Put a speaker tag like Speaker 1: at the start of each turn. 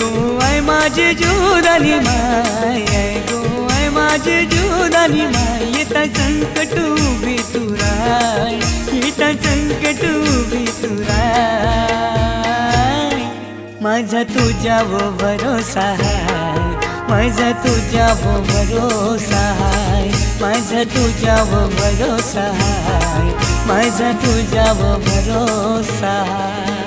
Speaker 1: गो I माझी जुदानी माय, ऐ गो I माझी जुदानी माय, येता संकट उभी तुराय, येता संकट उभी तुराय. माझा तुझ्यावर भरोसा हाय, माझा तुझ्यावर भरोसा हाय, माझा तुझ्यावर भरोसा हाय, माझा तुझ्यावर भरोसा हाय.